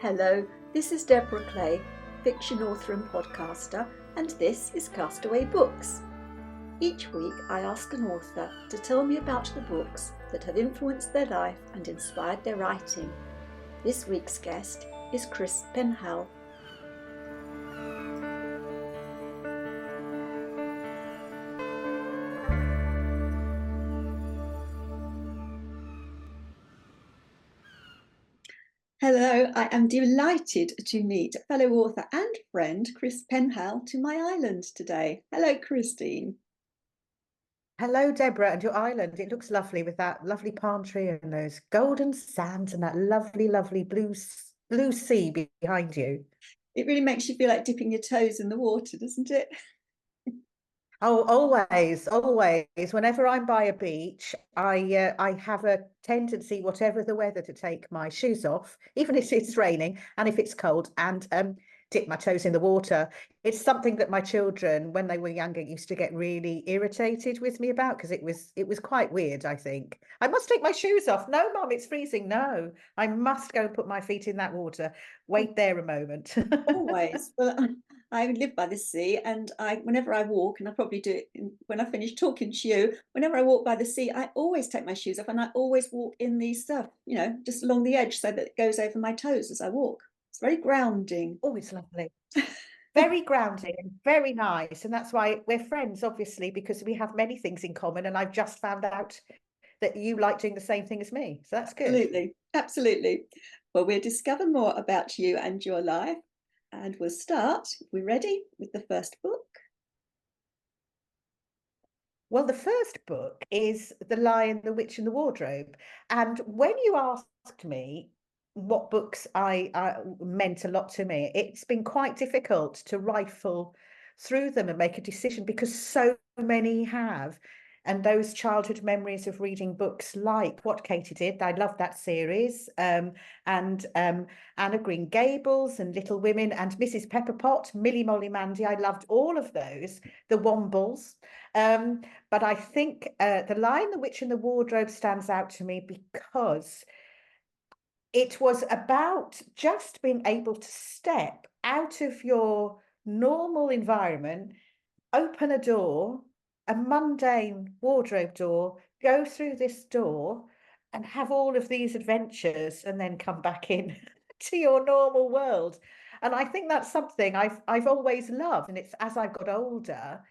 Hello, this is Deborah Clay, fiction author and podcaster, and this is Castaway Books. Each week I ask an author to tell me about the books that have influenced their life and inspired their writing. This week's guest is Chris Penhall. Hello, I am delighted to meet fellow author and friend Chris Penhall to my island today. Hello, Christine. Hello, Deborah, and your island. It looks lovely with that lovely palm tree and those golden sands and that lovely, lovely blue sea behind you. It really makes you feel like dipping your toes in the water, doesn't it? Oh, always, always. Whenever I'm by a beach, I have a tendency, whatever the weather, to take my shoes off, even if it's raining and if it's cold, and dip my toes in the water. It's something that my children, when they were younger, used to get really irritated with me about because it was quite weird, I think. I must take my shoes off. No, Mum, it's freezing. No, I must go and put my feet in that water. Wait there a moment. Always. Well, I live by the sea, and whenever I walk, and I probably do it when I finish talking to you, whenever I walk by the sea, I always take my shoes off, and I always walk in the surf, just along the edge so that it goes over my toes as I walk. It's very grounding. Oh, it's lovely. Very grounding and very nice. And that's why we're friends, obviously, because we have many things in common. And I've just found out that you like doing the same thing as me. So that's good. Absolutely. Absolutely. Well, we'll discover more about you and your life. And we'll start, if we're ready, with the first book. Well, the first book is The Lion, the Witch and the Wardrobe. And when you asked me what books I meant a lot to me, it's been quite difficult to rifle through them and make a decision because so many have. And those childhood memories of reading books like what Katie did, I loved that series, and Anna Green Gables and Little Women and Mrs. Pepperpot, Millie Molly Mandy, I loved all of those, the Wombles. But I think The Lion, the Witch and the Wardrobe stands out to me because it was about just being able to step out of your normal environment, open a door, a mundane wardrobe door, go through this door and have all of these adventures and then come back in to your normal world. And I think that's something I've always loved. And it's as I've got older,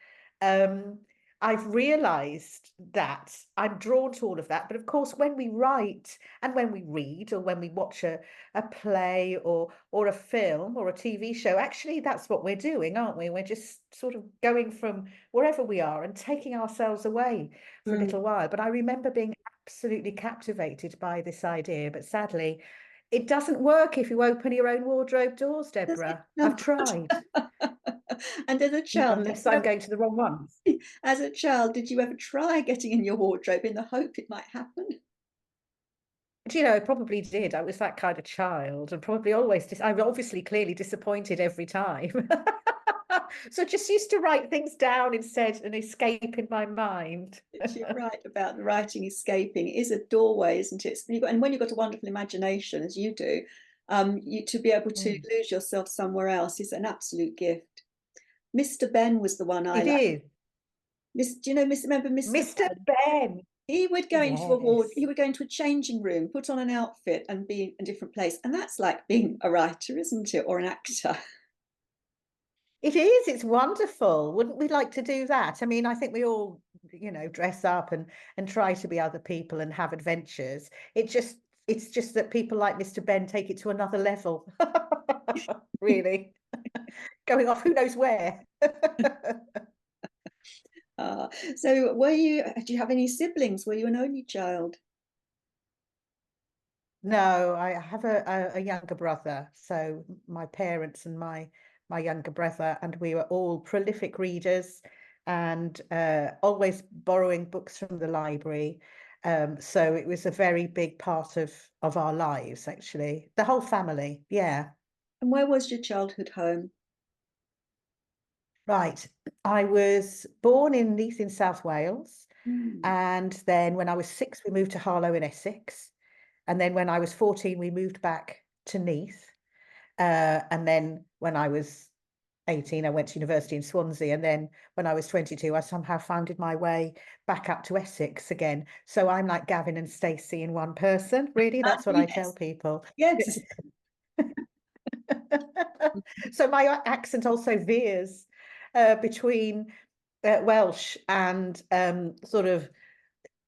I've realized that I'm drawn to all of that. But of course, when we write and when we read or when we watch a play or a film or a TV show, actually, that's what we're doing, aren't we? We're just sort of going from wherever we are and taking ourselves away for a little while. But I remember being absolutely captivated by this idea. But sadly, it doesn't work if you open your own wardrobe doors, Deborah. I've tried. And as a child, Unless I'm going to the wrong ones. As a child, did you ever try getting in your wardrobe in the hope it might happen? Do you know, I probably did. I was that kind of child and probably always, I'm obviously clearly disappointed every time. So just used to write things down instead and escape in my mind. You're right about the writing escaping. It is a doorway, isn't it? And when you've got a wonderful imagination, as you do, to be able to lose yourself somewhere else is an absolute gift. Mr. Ben was the one I liked. Do you know, remember Mr. Ben? He would go into a ward, he would go into a changing room, put on an outfit and be in a different place. And that's like being a writer, isn't it? Or an actor. It is. It's wonderful. Wouldn't we like to do that? I mean, I think we all, dress up and try to be other people and have adventures. It's just that people like Mr. Ben take it to another level. Really. Going off who knows where. So do you have any siblings? Were you an only child? No, I have a younger brother. So my parents and my younger brother, and we were all prolific readers and always borrowing books from the library. So it was a very big part of our lives, actually. The whole family, yeah. And where was your childhood home? Right. I was born in Neath in South Wales. And then when I was 6, we moved to Harlow in Essex. And then when I was 14, we moved back to Neath. And then when I was 18, I went to university in Swansea. And then when I was 22, I somehow founded my way back up to Essex again. So I'm like Gavin and Stacey in one person, really. That's what I tell Yes, people. yes. So my accent also veers between Welsh and sort of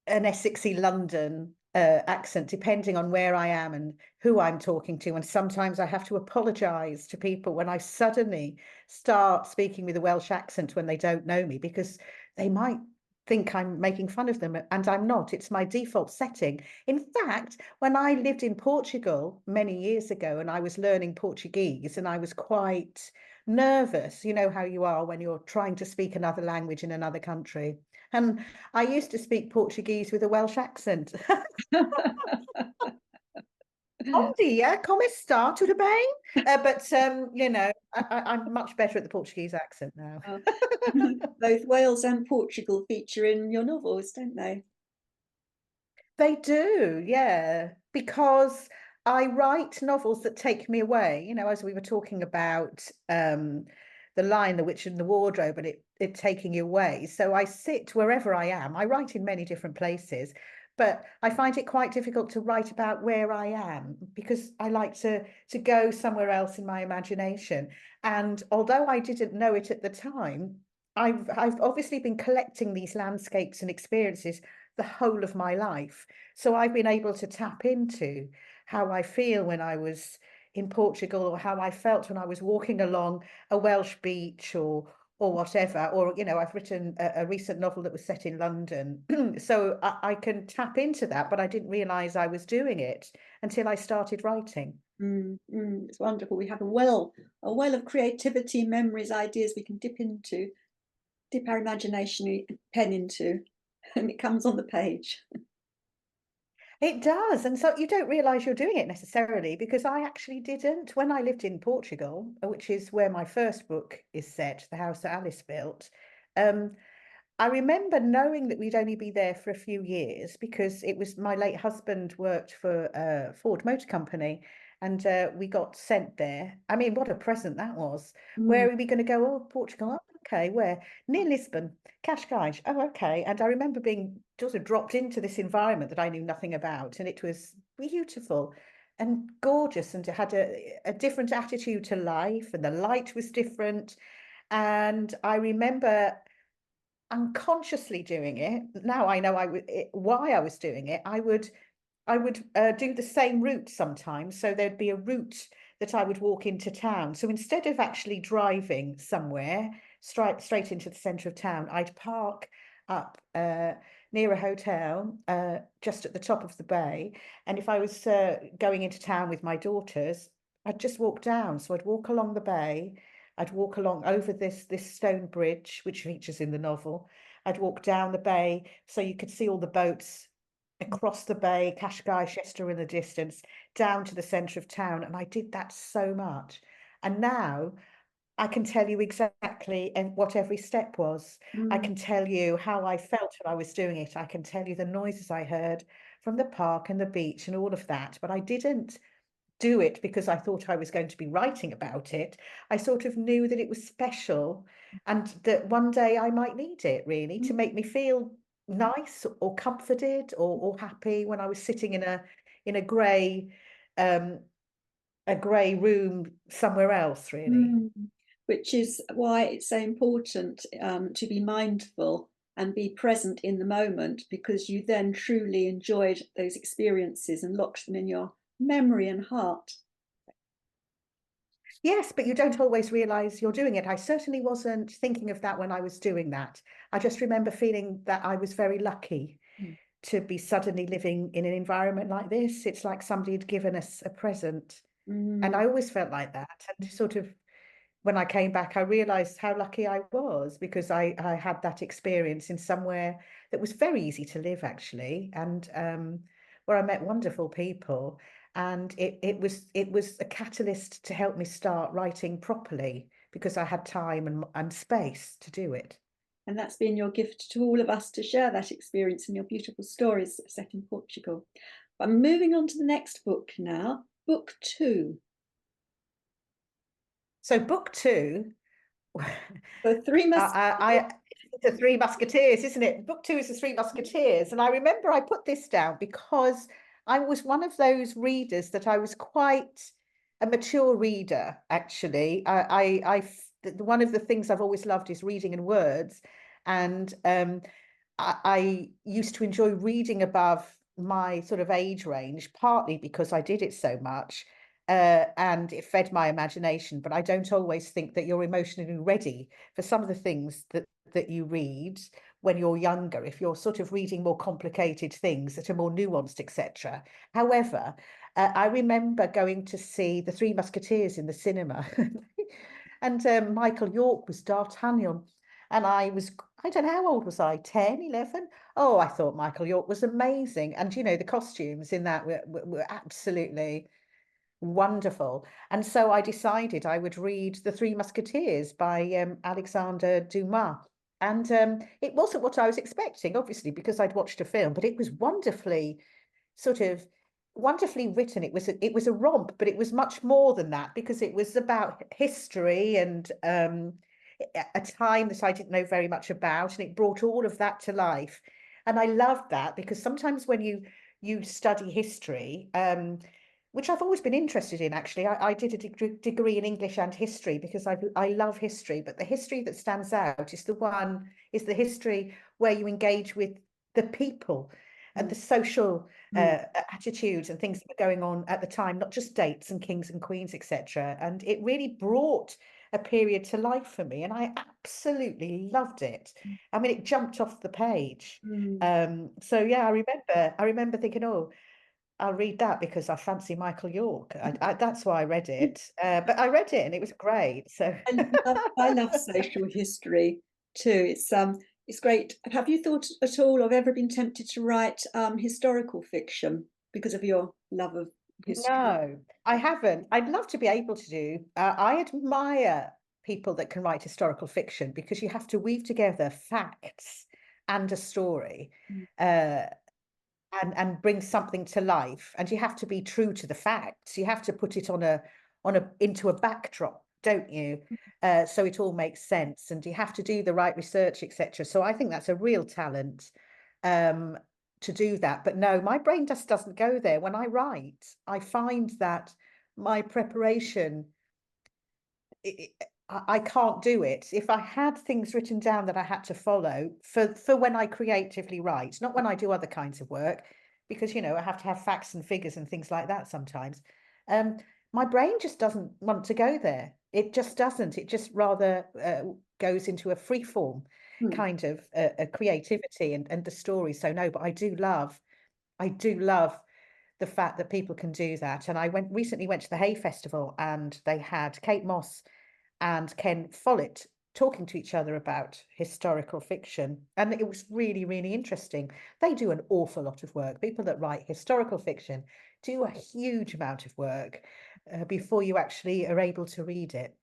an Essexy London accent, depending on where I am and who I'm talking to. And sometimes I have to apologise to people when I suddenly start speaking with a Welsh accent when they don't know me, because they might think I'm making fun of them, and I'm not. It's my default setting. In fact, when I lived in Portugal many years ago and I was learning Portuguese, and I was quite nervous, you know how you are when you're trying to speak another language in another country. And I used to speak Portuguese with a Welsh accent. Bom dia, como está? Tudo bem? But you know, I'm much better at the Portuguese accent now. Both Wales and Portugal feature in your novels, don't they? They do, yeah, because I write novels that take me away, you know, as we were talking about The Lion, the Witch and the Wardrobe, and it taking you away. So I sit wherever I am. I write in many different places, but I find it quite difficult to write about where I am, because I like to go somewhere else in my imagination. And although I didn't know it at the time, I've obviously been collecting these landscapes and experiences the whole of my life. So I've been able to tap into how I feel when I was in Portugal, or how I felt when I was walking along a Welsh beach, or whatever. Or, you know, I've written a recent novel that was set in London. So I can tap into that, but I didn't realize I was doing it until I started writing. It's wonderful. We have a well of creativity, memories, ideas we can dip our imagination pen into, and it comes on the page. It does. And so you don't realize you're doing it necessarily, because I actually didn't. When I lived in Portugal, which is where my first book is set, The House that Alice Built, um, I remember knowing that we'd only be there for a few years, because it was my late husband worked for Ford Motor Company, and we got sent there. I mean, what a present that was. Where are we going to go? Oh, Portugal. Oh, okay, where? Near Lisbon, Cascais. Oh, okay. And I remember being sort of dropped into this environment that I knew nothing about, and it was beautiful and gorgeous, and it had a different attitude to life, and the light was different. And I remember unconsciously doing it. Now I know why I was doing it. I would do the same route sometimes. So there'd be a route that I would walk into town. So instead of actually driving somewhere straight into the centre of town, I'd park up near a hotel just at the top of the bay. And if I was going into town with my daughters, I'd just walk down. So I'd walk along the bay. I'd walk along over this stone bridge, which features in the novel. I'd walk down the bay so you could see all the boats across the bay, Cascais, Chester in the distance, down to the centre of town. And I did that so much. And now I can tell you exactly what every step was. I Mm. can tell you how I felt when I was doing it. I can tell you the noises I heard from the park and the beach and all of that. But I didn't do it because I thought I was going to be writing about it. I sort of knew that it was special, and that one day I might need it, really, to make me feel nice or comforted, or happy when I was sitting in um a grey room somewhere else, really. Mm. Which is why it's so important to be mindful and be present in the moment, because you then truly enjoyed those experiences and locked them in your memory and heart. Yes, but you don't always realize you're doing it. I certainly wasn't thinking of that when I was doing that. I just remember feeling that I was very lucky Mm. to be suddenly living in an environment like this. It's like somebody had given us a present. And Mm. I always felt like that. And sort of when I came back, I realized how lucky I was, because I had that experience in somewhere that was very easy to live, actually, and where I met wonderful people. And it was a catalyst to help me start writing properly, because I had time and space to do it. And that's been your gift to all of us, to share that experience in your beautiful stories set in Portugal. I'm moving on to the next book now, book 2. So book two, The Three the Three Musketeers, isn't it? Book two is the Three Musketeers. And I remember I put this down because I was one of those readers that I was quite a mature reader, actually. One of the things I've always loved is reading in words. And I used to enjoy reading above my sort of age range, partly because I did it so much, and it fed my imagination. But I don't always think that you're emotionally ready for some of the things that you read when you're younger, if you're sort of reading more complicated things that are more nuanced, etc. However, I remember going to see The Three Musketeers in the cinema, and Michael York was D'Artagnan. And I don't know, how old was I? 10, 11? Oh, I thought Michael York was amazing. And, the costumes in that were absolutely wonderful. And so I decided I would read The Three Musketeers by Alexander Dumas. And it wasn't what I was expecting, obviously, because I'd watched a film, but it was sort of wonderfully written. It was a romp, but it was much more than that, because it was about history and a time that I didn't know very much about, and it brought all of that to life. And I loved that, because sometimes when you study history, which I've always been interested in, actually. I did a degree in English and history because I love history, but the history that stands out is the history where you engage with the people and the social attitudes and things that were going on at the time, not just dates and kings and queens, etc. And it really brought a period to life for me, and I absolutely loved it. I mean, it jumped off the page. So yeah, I remember thinking, oh, I'll read that because I fancy Michael York. That's why I read it. But I read it and it was great. So I love social history too. It's great. Have you thought at all of ever been tempted to write historical fiction because of your love of history? no, I haven't. I'd love to be able to do. I admire people that can write historical fiction, because you have to weave together facts and a story. Uh, and bring something to life, and you have to be true to the facts. You have to put it into a backdrop, don't you? So it all makes sense, and you have to do the right research, etc. So I think that's a real talent, to do that. But no, my brain just doesn't go there. When I write, I find that my preparation, I can't do it. If I had things written down that I had to follow for when I creatively write, not when I do other kinds of work, because I have to have facts and figures and things like that sometimes. Um, my brain just doesn't want to go there. It just doesn't. It just rather goes into a free form kind of a creativity and the story. So no, but I do love the fact that people can do that. And I recently went to the Hay Festival, and they had Kate Moss and Ken Follett talking to each other about historical fiction. And it was really, really interesting. They do an awful lot of work. People that write historical fiction do a huge amount of work before you actually are able to read it.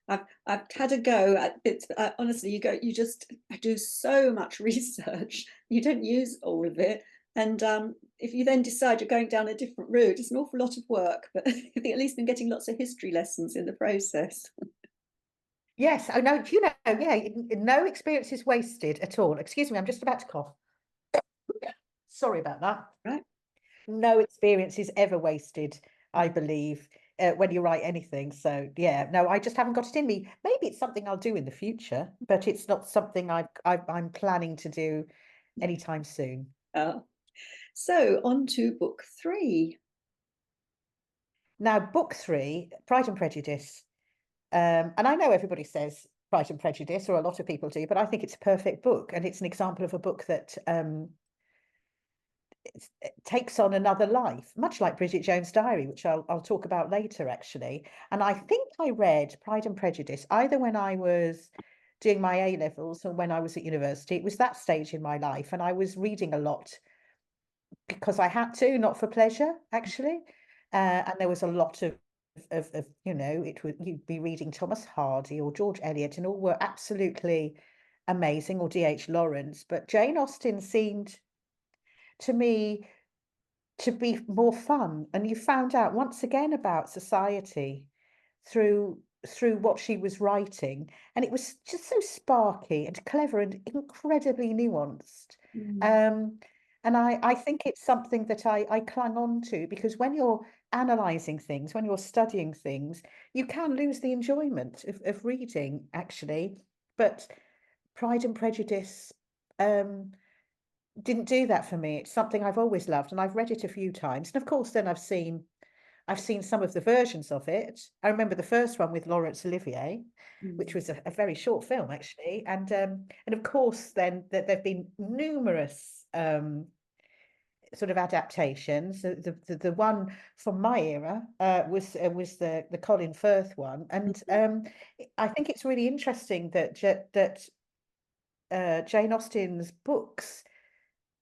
I've had a go at it. Honestly, you just do so much research. You don't use all of it. And if you then decide you're going down a different route, it's an awful lot of work. But I think at least been getting lots of history lessons in the process. Yes, I know. Yeah, no experience is wasted at all. Excuse me, I'm just about to cough. Sorry about that. Right. No experience is ever wasted, I believe, when you write anything. So yeah, no, I just haven't got it in me. Maybe it's something I'll do in the future, but it's not something I'm planning to do anytime soon. So on to book 3. Now, book 3, Pride and Prejudice. And I know everybody says Pride and Prejudice, or a lot of people do, but I think it's a perfect book, and it's an example of a book that it takes on another life, much like Bridget Jones' Diary, which I'll talk about later, actually. And I think I read Pride and Prejudice either when I was doing my A levels or when I was at university. It was that stage in my life, and I was reading a lot because I had to, not for pleasure, actually. And there was a lot of you'd be reading Thomas Hardy or George Eliot, and all were absolutely amazing, or D.H. Lawrence. But Jane Austen seemed to me to be more fun, and you found out once again about society through what she was writing, and it was just so sparky and clever and incredibly nuanced. Um, and I think it's something that I clung on to, because when you're analysing things, when you're studying things, you can lose the enjoyment of reading, actually. But Pride and Prejudice didn't do that for me. It's something I've always loved, and I've read it a few times. And of course, then I've seen some of the versions of it. I remember the first one with Laurence Olivier, which was a very short film, actually. And of course, then there've been numerous sort of adaptations. The one from my era was the Colin Firth one, and I think it's really interesting that Jane Austen's books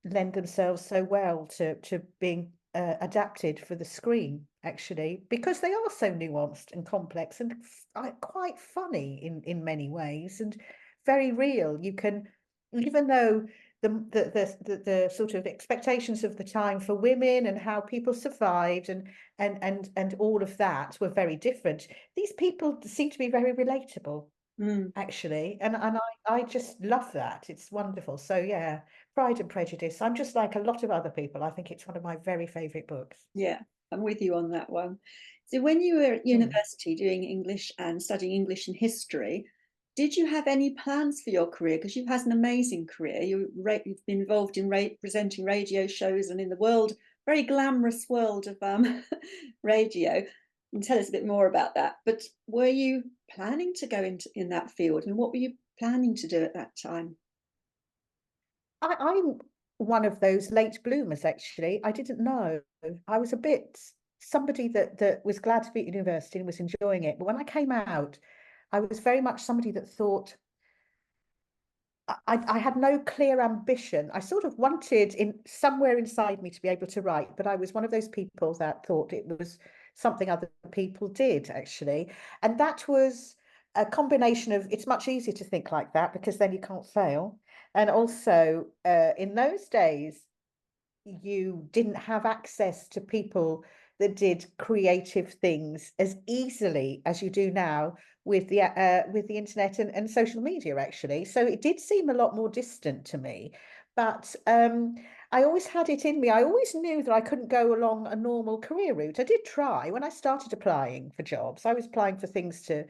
lend themselves so well to being adapted for the screen, actually, because they are so nuanced and complex and quite funny in many ways, and very real. You can, even though the sort of expectations of the time for women and how people survived and all of that were very different, these people seem to be very relatable, actually, and I just love that. It's wonderful. So yeah, Pride and Prejudice. I'm just like a lot of other people. I think it's one of my very favourite books. Yeah, I'm with you on that one. So when you were at university doing English and studying English and history, did you have any plans for your career? Because you've had an amazing career. You've been involved in presenting radio shows and in the world, very glamorous world of radio. And tell us a bit more about that. But were you planning to go in that field? And what were you planning to do at that time? I'm one of those late bloomers, actually. I didn't know. I was a bit somebody that was glad to be at university and was enjoying it. But when I came out, I was very much somebody that thought I had no clear ambition. I sort of wanted in somewhere inside me to be able to write, but I was one of those people that thought it was something other people did, actually. And that was a combination of, it's much easier to think like that because then you can't fail. And also, in those days, you didn't have access to people that did creative things as easily as you do now with the internet and social media, actually. So it did seem a lot more distant to me. But I always had it in me. I always knew that I couldn't go along a normal career route. I did try when I started applying for jobs. I was applying for things to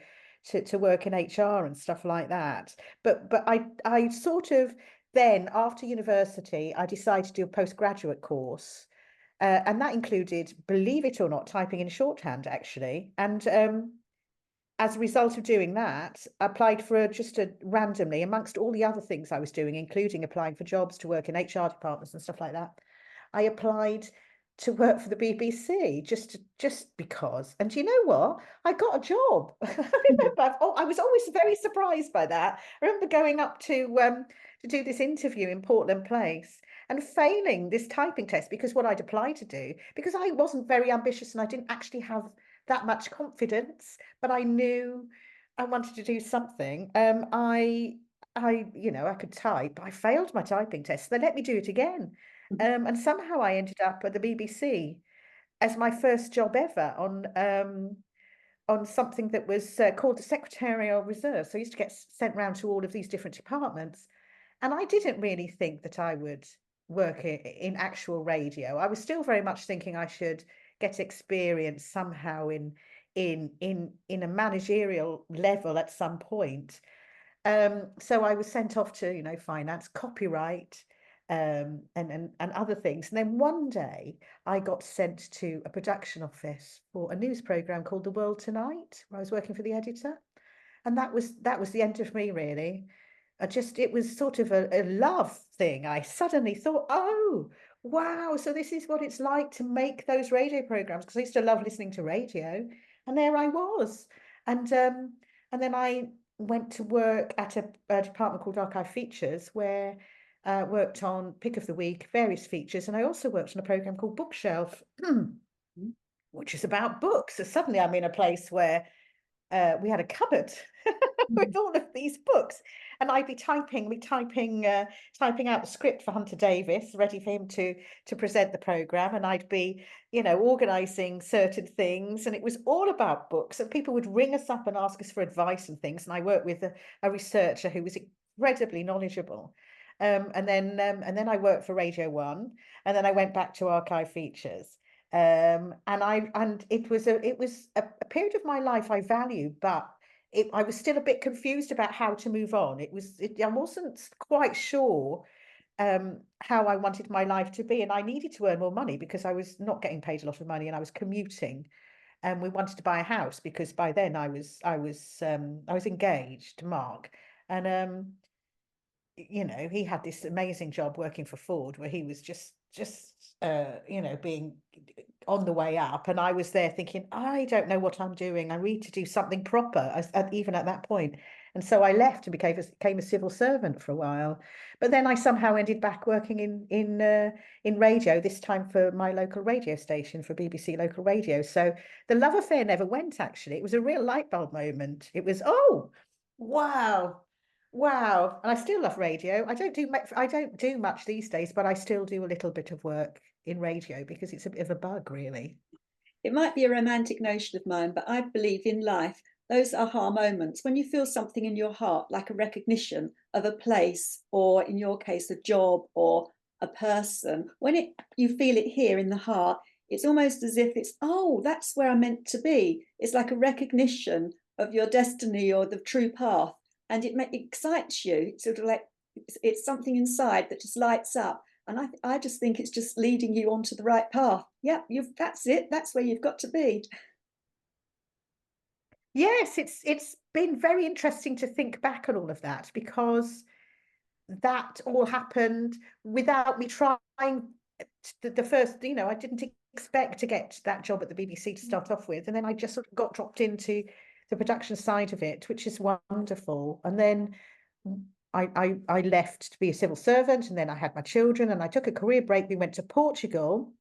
work in HR and stuff like that. But I sort of then, after university, I decided to do a postgraduate course. And that included, believe it or not, typing in shorthand, actually. And as a result of doing that, I applied for randomly, amongst all the other things I was doing, including applying for jobs to work in HR departments and stuff like that. I applied to work for the BBC just because. And you know what? I got a job. I remember. I was always very surprised by that. I remember going up to do this interview in Portland Place and failing this typing test because what I'd applied to do, because I wasn't very ambitious and I didn't actually have that much confidence, but I knew I wanted to do something. I could type. I failed my typing test. They let me do it again. And somehow I ended up at the BBC as my first job ever on something that was called the Secretarial Reserve. So I used to get sent round to all of these different departments. And I didn't really think that I would work in actual radio. I was still very much thinking I should get experience somehow in a managerial level at some point. So I was sent off to, finance, copyright, and other things. And then one day I got sent to a production office for a news program called The World Tonight, where I was working for the editor. And that was the end of me, really. It was sort of a love thing. I suddenly thought, oh, wow, so this is what it's like to make those radio programs, because I used to love listening to radio. And there I was. And then I went to work at a department called Archive Features, where worked on Pick of the Week, various features. And I also worked on a program called Bookshelf, which is about books. So suddenly I'm in a place where we had a cupboard with all of these books, and I'd be typing out the script for Hunter Davis, ready for him to present the program, and I'd be, organising certain things, and it was all about books. And people would ring us up and ask us for advice and things. And I worked with a researcher who was incredibly knowledgeable. And then I worked for Radio One, and then I went back to Archive Features. And it was a period of my life I valued, but I was still a bit confused about how to move on. I wasn't quite sure how I wanted my life to be, and I needed to earn more money because I was not getting paid a lot of money, and I was commuting, and we wanted to buy a house because by then I was engaged to Mark, and he had this amazing job working for Ford where he was just being on the way up, and I was there thinking, I don't know what I'm doing. I need to do something proper, even at that point. And so I left and became a civil servant for a while. But then I somehow ended back working in radio, this time for my local radio station, for BBC Local Radio. So the love affair never went, actually. It was a real light bulb moment. It was, oh, wow. Wow. And I still love radio. I don't do much these days, but I still do a little bit of work in radio because it's a bit of a bug, really. It might be a romantic notion of mine, but I believe in life, those aha moments, when you feel something in your heart, like a recognition of a place, or in your case, a job or a person, when you feel it here in the heart, it's almost as if it's, oh, that's where I'm meant to be. It's like a recognition of your destiny or the true path. And it excites you. It's sort of like it's something inside that just lights up. And I just think it's just leading you onto the right path. Yeah, that's it. That's where you've got to be. Yes, it's been very interesting to think back on all of that, because that all happened without me trying. The first, I didn't expect to get that job at the BBC to start off with, and then I just sort of got dropped into the production side of it, which is wonderful. And then I left to be a civil servant, and then I had my children, and I took a career break. We went to Portugal,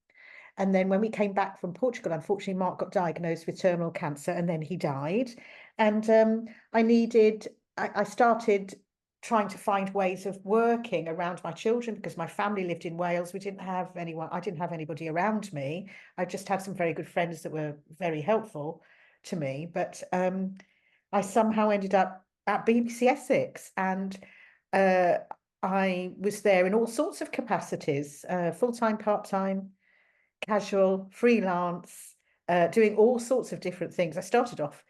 and then when we came back from Portugal, unfortunately, Mark got diagnosed with terminal cancer, and then he died. And I started trying to find ways of working around my children, because my family lived in Wales. I didn't have anybody around me. I just had some very good friends that were very helpful to me. But I somehow ended up at BBC Essex, and I was there in all sorts of capacities, full-time, part-time, casual, freelance, doing all sorts of different things. I started off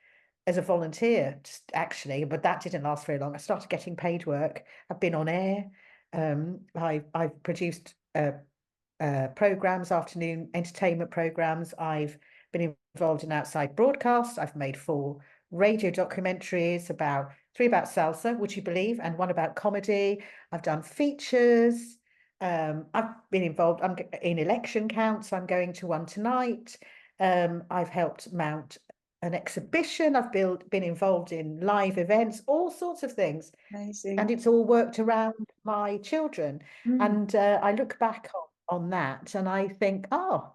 as a volunteer, actually, but that didn't last very long. I started getting paid work. I've been on air. I've produced programs, afternoon entertainment programs. I've been involved in outside broadcasts. I've made 4 radio documentaries, 3 about salsa, would you believe, and 1 about comedy. I've done features. I've been involved in election counts. I'm going to one tonight. I've helped mount an exhibition. I've been involved in live events, all sorts of things. Amazing. And it's all worked around my children. And I look back on that and I think, oh,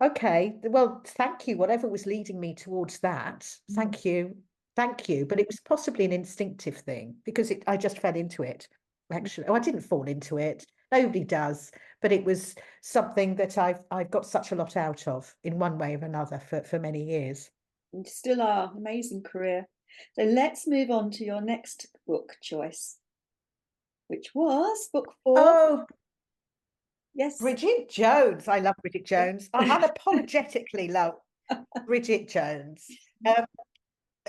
okay, well, thank you, whatever was leading me towards that. Thank you. But it was possibly an instinctive thing, because I just fell into it, actually. Oh, I didn't fall into it. Nobody does. But it was something that I've got such a lot out of in one way or another for many years. You still are. Amazing career. So let's move on to your next book choice, which was book 4. Oh, yes. Bridget Jones. I love Bridget Jones. I unapologetically love Bridget Jones.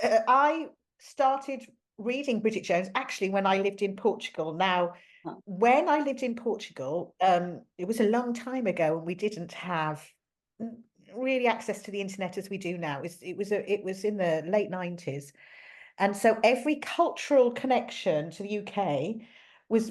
I started reading Bridget Jones actually when I lived in Portugal. Now, when I lived in Portugal, it was a long time ago, and we didn't have really access to the internet as we do now. It was in the late 90s, and so every cultural connection to the UK was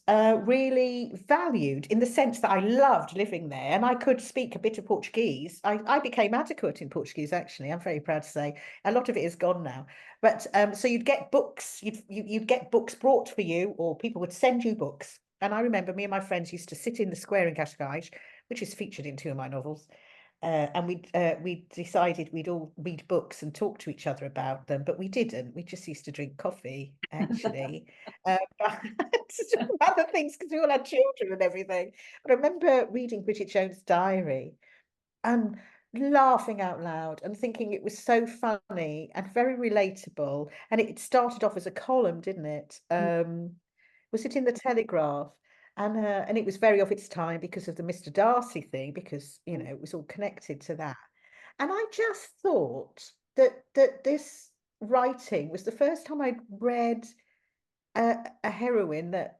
really valued, in the sense that I loved living there, and I could speak a bit of Portuguese. I became adequate in Portuguese, actually. I'm very proud to say. A lot of it is gone now, but so you'd get books, you'd get books brought for you, or people would send you books. And I remember me and my friends used to sit in the square in Cascais, which is featured in 2 of my novels, And we decided we'd all read books and talk to each other about them, but we didn't. We just used to drink coffee, actually. But other things because we all had children and everything. But I remember reading Bridget Jones' Diary and laughing out loud and thinking it was so funny and very relatable. And it started off as a column, didn't it? Was it in the Telegraph? And it was very of its time because of the Mr. Darcy thing, because it was all connected to that. And I just thought that this writing was the first time I'd read a heroine that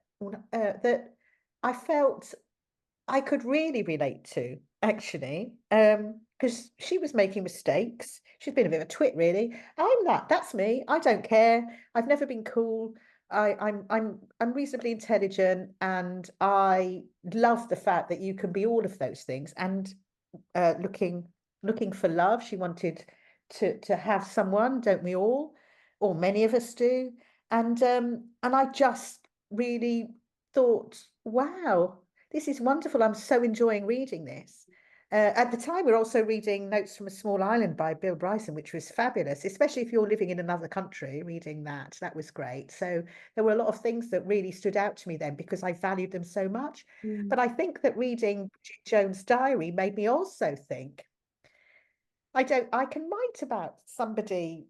I felt I could really relate to, actually, because she was making mistakes. She's been a bit of a twit, really. That's me. I don't care. I've never been cool. I'm reasonably intelligent, and I love the fact that you can be all of those things. And looking for love. She wanted to have someone, don't we all? Or many of us do. And I just really thought, wow, this is wonderful. I'm so enjoying reading this. At the time, we were also reading Notes from a Small Island by Bill Bryson, which was fabulous, especially if you're living in another country, reading that. That was great. So there were a lot of things that really stood out to me then because I valued them so much. But I think that reading Bridget Jones' Diary made me also think, I can write about somebody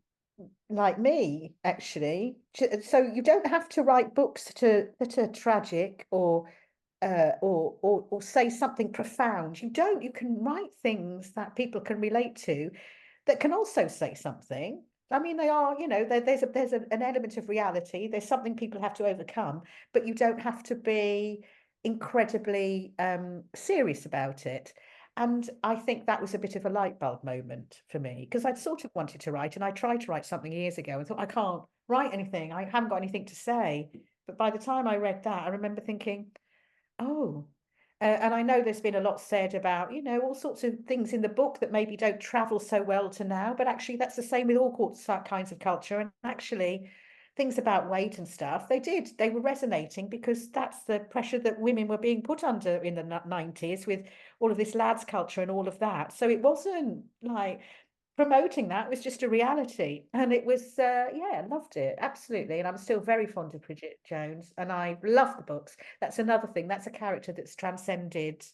like me, actually. So you don't have to write books that are tragic or say something profound. You can write things that people can relate to that can also say something. I mean, they are, an element of reality. There's something people have to overcome, but you don't have to be incredibly serious about it. And I think that was a bit of a light bulb moment for me because I'd sort of wanted to write, and I tried to write something years ago and thought, I can't write anything. I haven't got anything to say. But by the time I read that, I remember thinking, oh, and I know there's been a lot said about, all sorts of things in the book that maybe don't travel so well to now, but actually that's the same with all kinds of culture. And actually, things about weight and stuff, they were resonating because that's the pressure that women were being put under in the 90s with all of this lads culture and all of that. So it wasn't like promoting that was just a reality, and it was I loved it absolutely, and I'm still very fond of Bridget Jones, and I love the books. That's another thing. That's a character that's transcended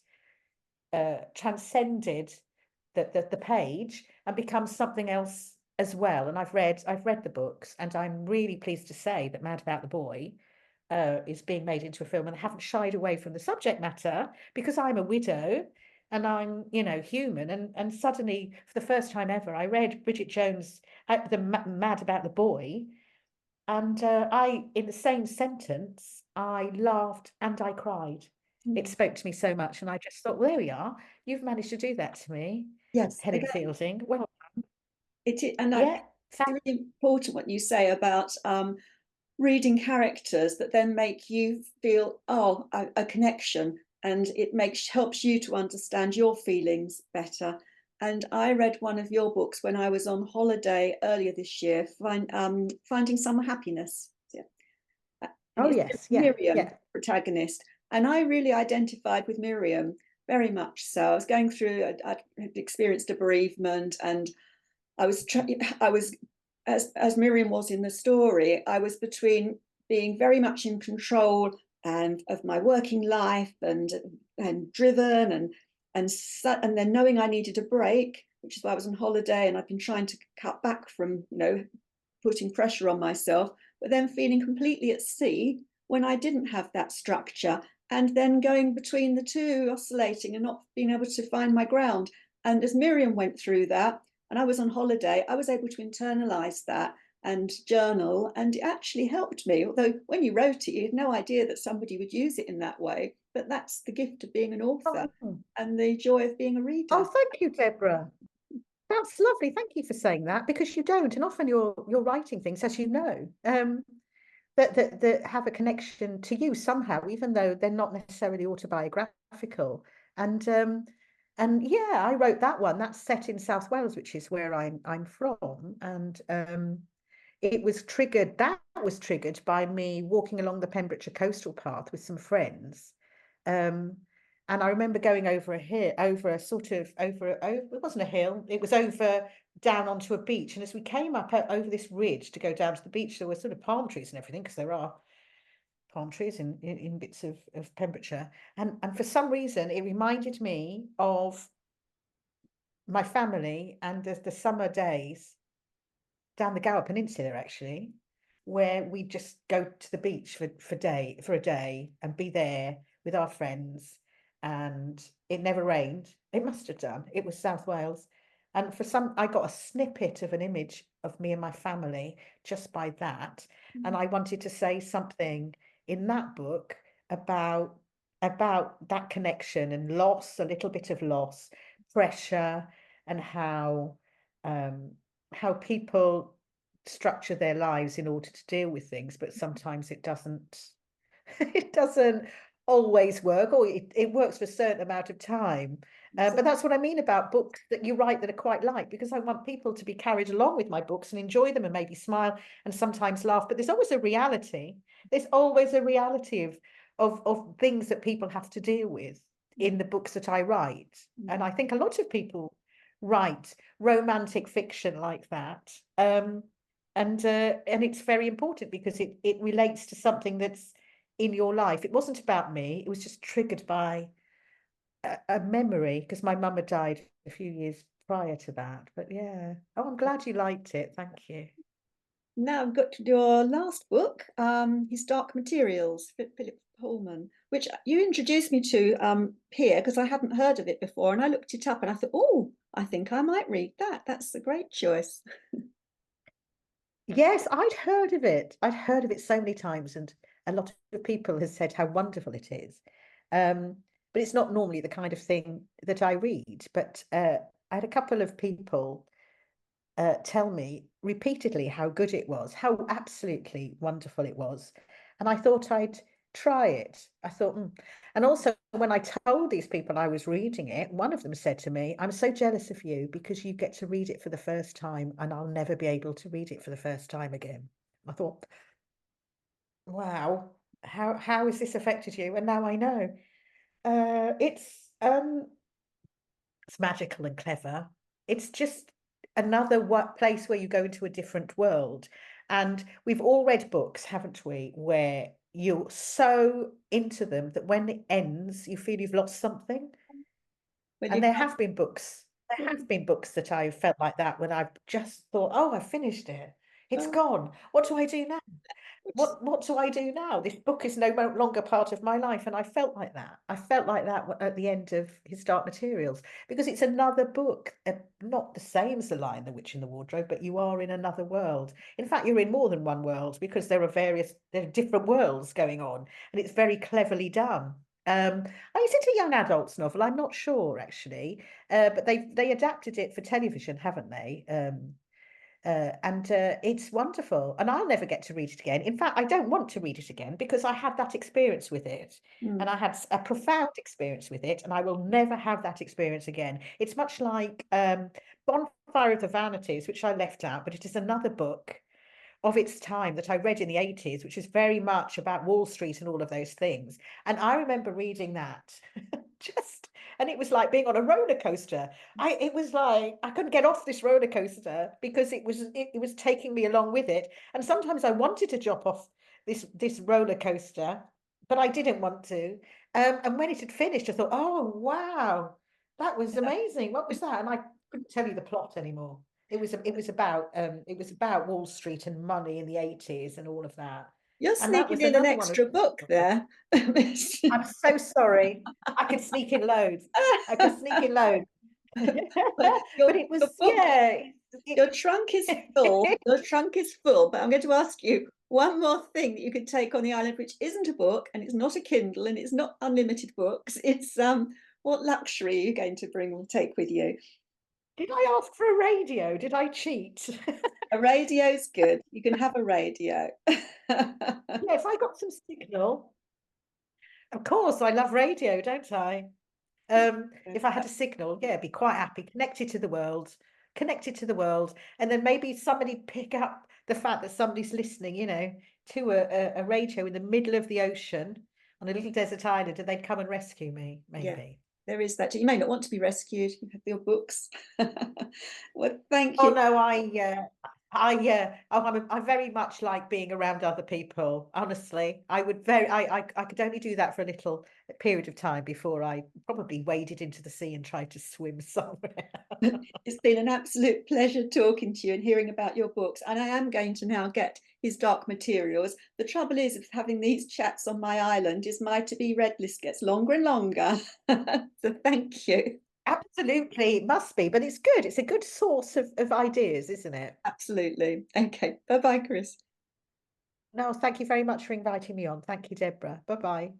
the page and become something else as well. And I've read the books, and I'm really pleased to say that Mad About the Boy is being made into a film, and I haven't shied away from the subject matter because I'm a widow and I'm, human. And suddenly, for the first time ever, I read Bridget Jones, Mad About the Boy, and in the same sentence, I laughed and I cried. It spoke to me so much, and I just thought, well, there we are. You've managed to do that to me, Yes, Helen again, Fielding. Well, it's yeah, really important what you say about reading characters that then make you feel a connection, and it helps you to understand your feelings better. And I read one of your books when I was on holiday earlier this year, Finding Summer Happiness. Yeah. And oh it's yes, yeah, Miriam, yeah. protagonist. And I really identified with Miriam very much so. I was going through, I'd experienced a bereavement, and I was as Miriam was in the story, I was between being very much in control and of my working life and driven and then knowing I needed a break, which is why I was on holiday, and I've been trying to cut back from putting pressure on myself, but then feeling completely at sea when I didn't have that structure, and then going between the two, oscillating and not being able to find my ground. And as Miriam went through that, and I was on holiday, I was able to internalize that and journal, and it actually helped me. Although when you wrote it, you had no idea that somebody would use it in that way. But that's the gift of being an author Oh, and the joy of being a reader. oh, thank you, Deborah. That's lovely. Thank you for saying that because you don't, and often you're writing things, as you know, that have a connection to you somehow, even though they're not necessarily autobiographical. And yeah, I wrote that one. That's set in South Wales, which is where I'm from, and it was triggered. That was triggered by me walking along the Pembrokeshire coastal path with some friends. Um, And I remember going over a hill, it wasn't a hill, it was over down onto a beach. And as we came up over this ridge to go down to the beach, there were sort of palm trees and everything, because there are palm trees in bits of Pembrokeshire. And for some reason, it reminded me of my family and the summer days down the Gower Peninsula, actually, where we just go to the beach for a day and be there with our friends. And it never rained. It must have done. It was South Wales. And I got a snippet of an image of me and my family just by that. And I wanted to say something in that book about that connection and loss, a little bit of loss, pressure, and how people structure their lives in order to deal with things, but sometimes it doesn't it doesn't always work, or it works for a certain amount of time. But that's what I mean about books that you write that are quite light, because I want people to be carried along with my books and enjoy them and maybe smile and sometimes laugh. But there's always a reality. There's always a reality of things that people have to deal with in the books that I write. And I think a lot of people write romantic fiction like that. And it's very important because it relates to something that's in your life. It wasn't about me. It was just triggered by a memory, because my mum had died a few years prior to that. But yeah. Oh, I'm glad you liked it. Thank you. Now I've got to your last book, his Dark Materials, Philip Pullman, which you introduced me to here because I hadn't heard of it before, and I looked it up and I thought, oh, I think I might read that. That's a great choice. Yes, I'd heard of it. I'd heard of it so many times, and a lot of people have said how wonderful it is. But it's not normally the kind of thing that I read. But I had a couple of people tell me repeatedly how good it was, how absolutely wonderful it was. And I thought I'd try it. I thought, And also, when I told these people I was reading it, one of them said to me, I'm so jealous of you because you get to read it for the first time and I'll never be able to read it for the first time again. I thought, wow, how has this affected you? And now I know. It's magical and clever. It's just another place where you go into a different world. And we've all read books, haven't we, where you're so into them that when it ends, you feel you've lost something. And there have been books that I felt like that when I've just thought, oh, I finished it. It's gone. What do I do now? What do I do now? This book is no longer part of my life. And I felt like that. I felt like that at the end of his Dark Materials, because it's another book, not the same as The Lion, the Witch, and the Wardrobe, but you are in another world. In fact, you're in more than one world, because there are different worlds going on, and it's very cleverly done. Is it a young adult's novel? I'm not sure, actually, but they adapted it for television, haven't they? And it's wonderful, and I'll never get to read it again. In fact, I don't want to read it again because I had that experience with it, and I had a profound experience with it, and I will never have that experience again. It's much like Bonfire of the Vanities, which I left out, but it is another book of its time that I read in the 80s, which is very much about Wall Street and all of those things. And I remember reading that and it was like being on a roller coaster. It was like I couldn't get off this roller coaster because it was taking me along with it. And sometimes I wanted to drop off this roller coaster, but I didn't want to. And when it had finished, I thought, oh wow, that was amazing. What was that? And I couldn't tell you the plot anymore. It was about Wall Street and money in the 80s and all of that. You're And that sneaking was in an another one extra book there. I'm so sorry. I could sneak in loads. I could sneak in loads. But it was, yeah. Your trunk is full. Your trunk is full. But I'm going to ask you one more thing that you could take on the island, which isn't a book, and it's not a Kindle, and it's not unlimited books. It's what luxury are you going to bring or take with you? Did I ask for a radio? Did I cheat? A radio's good. You can have a radio. Yeah, if I got some signal, of course, I love radio, don't I? If I had a signal, yeah, be quite happy, connected to the world, and then maybe somebody pick up the fact that somebody's listening, to a radio in the middle of the ocean on a little desert island, and they'd come and rescue me, Yeah. maybe. There is that. You may not want to be rescued. You have your books. Well, thank Oh you. no, I very much like being around other people. Honestly, I could only do that for a little period of time before I probably waded into the sea and tried to swim somewhere. It's been an absolute pleasure talking to you and hearing about your books. And I am going to now get his Dark Materials. The trouble is, of having these chats on my island is my to be read list gets longer and longer. So thank you. Absolutely, it must be, but it's good. It's a good source of ideas, isn't it? Absolutely. Okay. Bye bye, Chris. No, thank you very much for inviting me on. Thank you, Deborah. Bye bye.